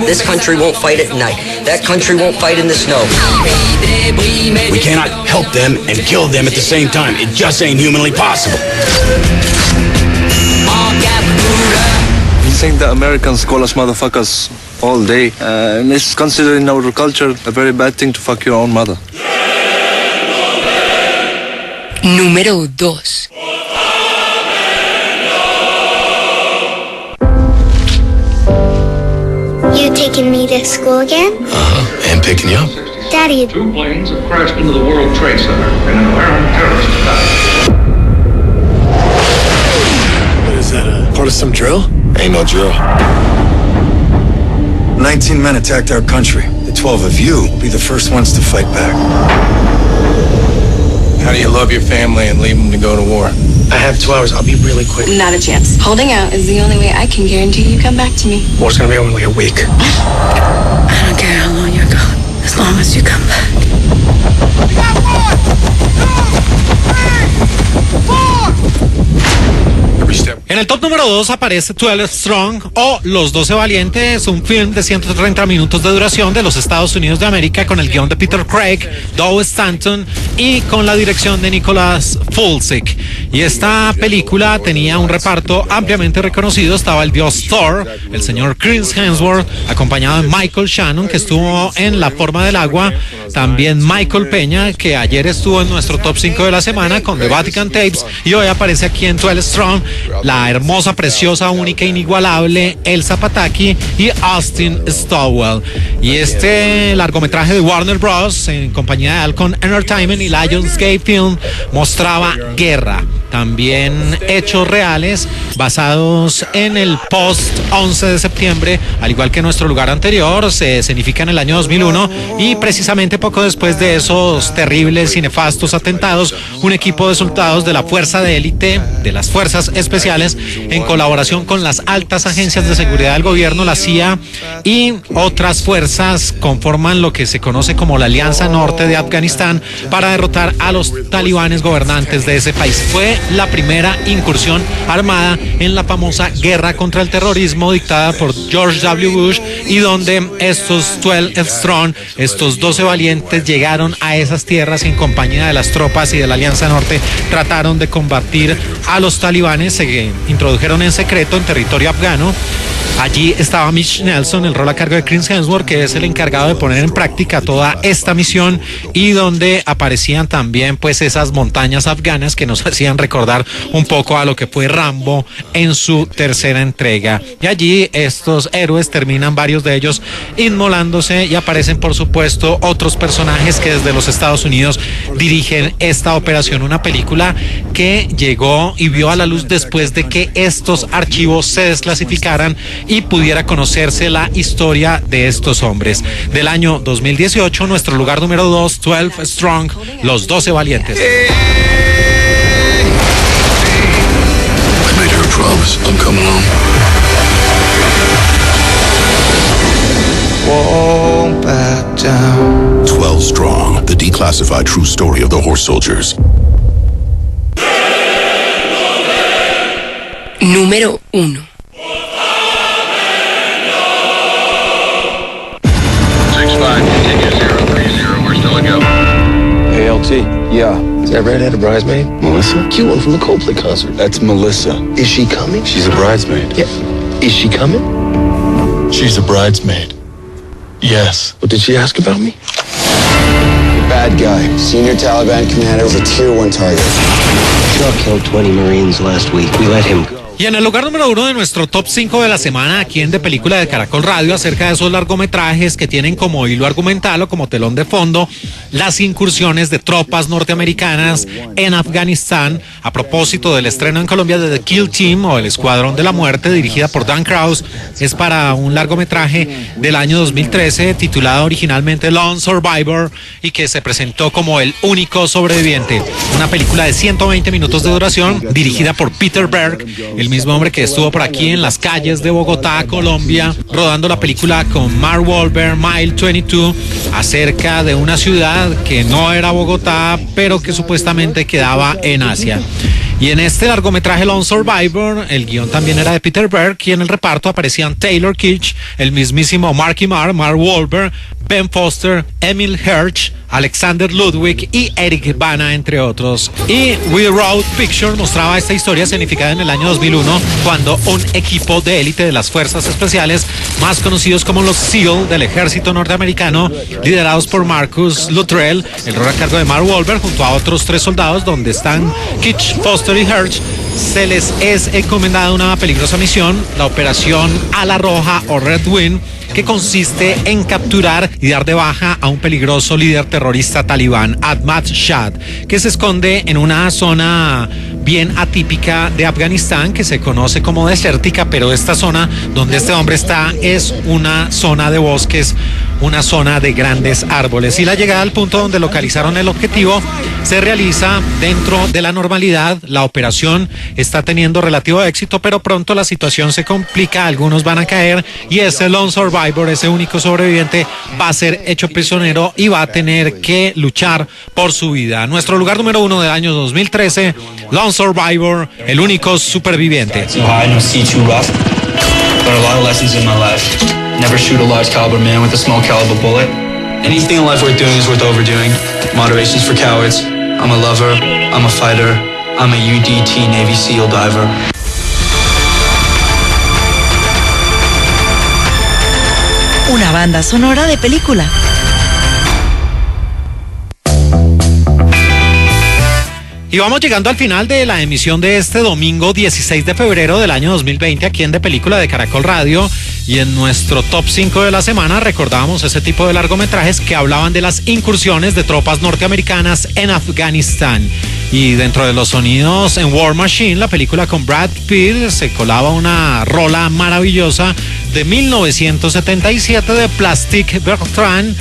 This country won't fight at night. That country won't fight in the snow. We cannot help them and kill them at the same time. It just ain't humanly possible. You think the Americans call us motherfuckers all day, and it's considered in our culture a very bad thing to fuck your own mother. Número 2. You taking me to school again? And picking you up. Daddy. 2 planes have crashed into the World Trade Center in an apparent terrorist attack. What is that, part of some drill? Ain't no drill. 19 men attacked our country. The 12 of you will be the first ones to fight back. How do you love your family and leave them to go to war? I have 2 hours. I'll be really quick. Not a chance. Holding out is the only way I can guarantee you come back to me. War's gonna be over in like a week. I don't care how long you're gone, as long as you come back. En el top número 2 aparece 12 Strong o Los 12 Valientes, un film de 130 minutos de duración de los Estados Unidos de América con el guión de Peter Craig, Doug Stanton y con la dirección de Nicholas Fulzik. Y esta película tenía un reparto ampliamente reconocido. Estaba el dios Thor, el señor Chris Hemsworth, acompañado de Michael Shannon, que estuvo en La Forma del Agua, también Michael Peña, que ayer estuvo en nuestro top 5 de la semana con The Vatican Tapes, y hoy aparece aquí en 12 Strong la hermosa, preciosa, única, inigualable Elsa Pataky y Austin Stowell. Y este largometraje de Warner Bros. En compañía de Alcon Entertainment y Lionsgate Film mostraba guerra, también hechos reales basados en el post 11 de septiembre, al igual que nuestro lugar anterior. Se escenifica en el año 2001 y precisamente poco después de esos terribles y nefastos atentados, un equipo de soldados de la fuerza de élite de las fuerzas especiales, en colaboración con las altas agencias de seguridad del gobierno, la CIA y otras fuerzas, conforman lo que se conoce como la Alianza Norte de Afganistán para derrotar a los talibanes gobernantes de ese país. Fue la primera incursión armada en la famosa guerra contra el terrorismo dictada por George W. Bush, y donde estos 12 Strong, estos 12 valientes, llegaron a esas tierras en compañía de las tropas y de la Alianza Norte, trataron de combatir a los talibanes. Se introdujeron en secreto en territorio afgano. Allí estaba Mitch Nelson, el rol a cargo de Chris Hemsworth, que es el encargado de poner en práctica toda esta misión, y donde aparecían también pues esas montañas afganas que nos hacían recordar un poco a lo que fue Rambo en su tercera entrega. Y allí estos héroes terminan, varios de ellos, inmolándose, y aparecen por supuesto otros personajes que desde los Estados Unidos dirigen esta operación, una película que llegó y vio a la luz después de que estos archivos se desclasificaran y pudiera conocerse la historia de estos hombres. Del año 2018, nuestro lugar número 2, 12 Strong, Los 12 Valientes. I made her a promise. I'm coming home. Won't back down. 12 Strong, the declassified true story of the horse soldiers. Número 1. Hey, LT. Yeah. Is that redhead a bridesmaid? Melissa? Cute one from the Coldplay concert. That's Melissa. Is she coming? She's a bridesmaid. Yeah. Is she coming? She's a bridesmaid. Yes. What, did she ask about me? Bad guy. Senior Taliban commander was a tier 1 target. Shaw killed 20 Marines last week. We let him go. Y en el lugar número 1 de nuestro top 5 de la semana, aquí en De Película de Caracol Radio, acerca de esos largometrajes que tienen como hilo argumental o como telón de fondo las incursiones de tropas norteamericanas en Afganistán, a propósito del estreno en Colombia de The Kill Team o El Escuadrón de la Muerte, dirigida por Dan Krause. Es para un largometraje del año 2013 titulado originalmente Lone Survivor y que se presentó como El Único Sobreviviente. Una película de 120 minutos de duración dirigida por Peter Berg, el mismo hombre que estuvo por aquí en las calles de Bogotá, Colombia, rodando la película con Mark Wahlberg, Mile 22, acerca de una ciudad que no era Bogotá, pero que supuestamente quedaba en Asia. Y en este largometraje Lone Survivor, el guión también era de Peter Berg, y en el reparto aparecían Taylor Kitsch, el mismísimo Marky Mark, Mark Wahlberg, Ben Foster, Emil Hirsch, Alexander Ludwig y Eric Bana, entre otros. Y We Wrote Picture mostraba esta historia significada en el año 2001, cuando un equipo de élite de las fuerzas especiales, más conocidos como los SEAL del ejército norteamericano, liderados por Marcus Luttrell, el rol a cargo de Mark Wahlberg, junto a otros 3 soldados, donde están Kitsch, Foster y Hirsch, se les es encomendada una peligrosa misión, la operación Ala Roja o Red Wind, que consiste en capturar y dar de baja a un peligroso líder terrorista talibán, Ahmad Shah, que se esconde en una zona bien atípica de Afganistán que se conoce como desértica, pero esta zona donde este hombre está es una zona de bosques, una zona de grandes árboles, y la llegada al punto donde localizaron el objetivo se realiza dentro de la normalidad. La operación está teniendo relativo éxito, pero pronto la situación se complica, algunos van a caer y ese Lone Survivor, ese único sobreviviente, va a ser hecho prisionero y va a tener que luchar por su vida. Nuestro lugar número 1 del año 2013, Lone Survivor, el único superviviente. Learned a lot of lessons in my life. Never shoot a large caliber man with a small caliber bullet. Anything in life worth doing is worth overdoing. Moderation's for cowards. I'm a lover. I'm a fighter. I'm a UDT Navy SEAL diver. Una banda sonora de película. Y vamos llegando al final de la emisión de este domingo 16 de febrero del año 2020 aquí en De Película de Caracol Radio, y en nuestro top 5 de la semana recordábamos ese tipo de largometrajes que hablaban de las incursiones de tropas norteamericanas en Afganistán. Y dentro de los sonidos en War Machine, la película con Brad Pitt, se colaba una rola maravillosa de 1977 de Plastic Bertrand,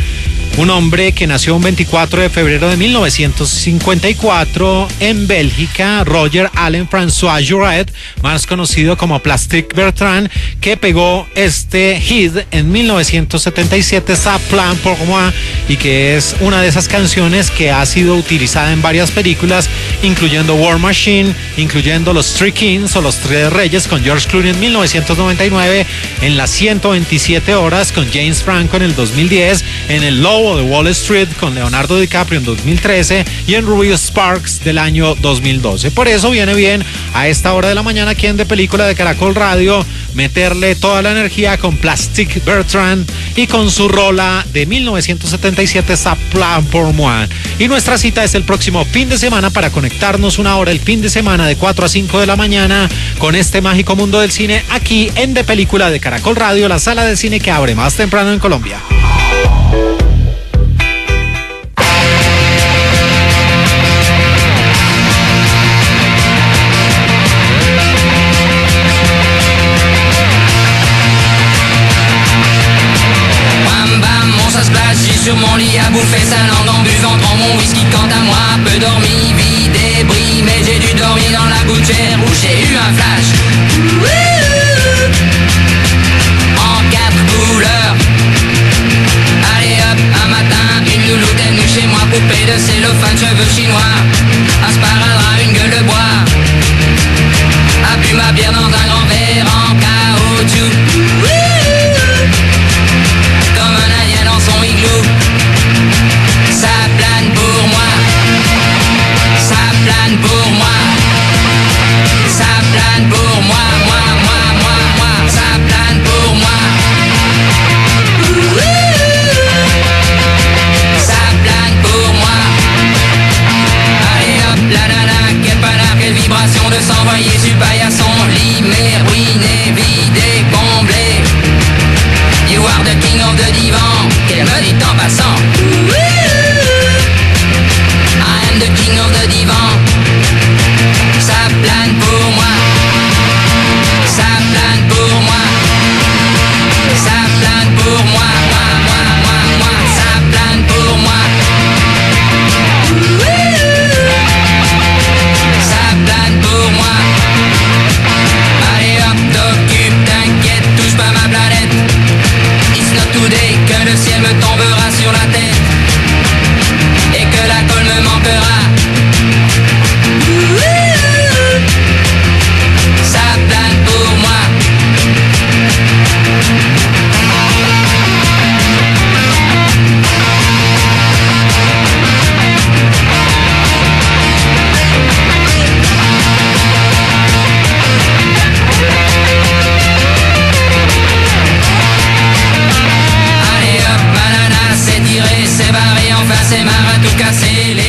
un hombre que nació un 24 de febrero de 1954 en Bélgica, Roger Allen François Jouret, más conocido como Plastic Bertrand, que pegó este hit en 1977, Ça Plan Pour Moi, y que es una de esas canciones que ha sido utilizada en varias películas, incluyendo War Machine, incluyendo Los Three Kings o Los Tres Reyes con George Clooney en 1999, en Las 127 Horas con James Franco en el 2010, en El Lobo de Wall Street con Leonardo DiCaprio en 2013 y en Ruby Sparks del año 2012. Por eso viene bien a esta hora de la mañana aquí en De Película de Caracol Radio meterle toda la energía con Plastic Bertrand y con su rola de 1977, Ça Plan Pour Moi. Y nuestra cita es el próximo fin de semana para conectarnos una hora el fin de semana de 4 a 5 de la mañana con este mágico mundo del cine aquí en De Película de Caracol Radio, la sala de cine que abre más temprano en Colombia. Sur mon lit à bouffer sa langue en buvant, prends mon whisky quant à moi, peu dormi, vie débris, mais j'ai dû dormir dans la gouttière où j'ai eu un flash. En 4 couleurs. Allez hop, un matin, une louloute est venue chez moi, poupée de cellophane, cheveux chinois, un sparadrap, une gueule de bois, a bu ma bière dans un grand verre en caoutchouc. Comme un indien dans son igloo. Ça plane pour moi. Ça plane pour moi. Ça plane pour moi. Moi. Ça plane pour moi. Ça plane pour moi. Allez hop, la king of the divan, qu'elle me dit en passant. I am the king of the divan. Ça plane pour moi. Ça plane pour moi. Ça plane pour moi. Moi. Ça plane pour moi. Ça plane pour moi. Allez hop, t'occupe, t'inquiète, touche pas ma planète. It's not today que le ciel me tombera sur la tête et que la colle me manquera. Ça plane pour moi. Allez hop, banana, c'est tiré, c'est barré, enfin c'est marre à tout casser.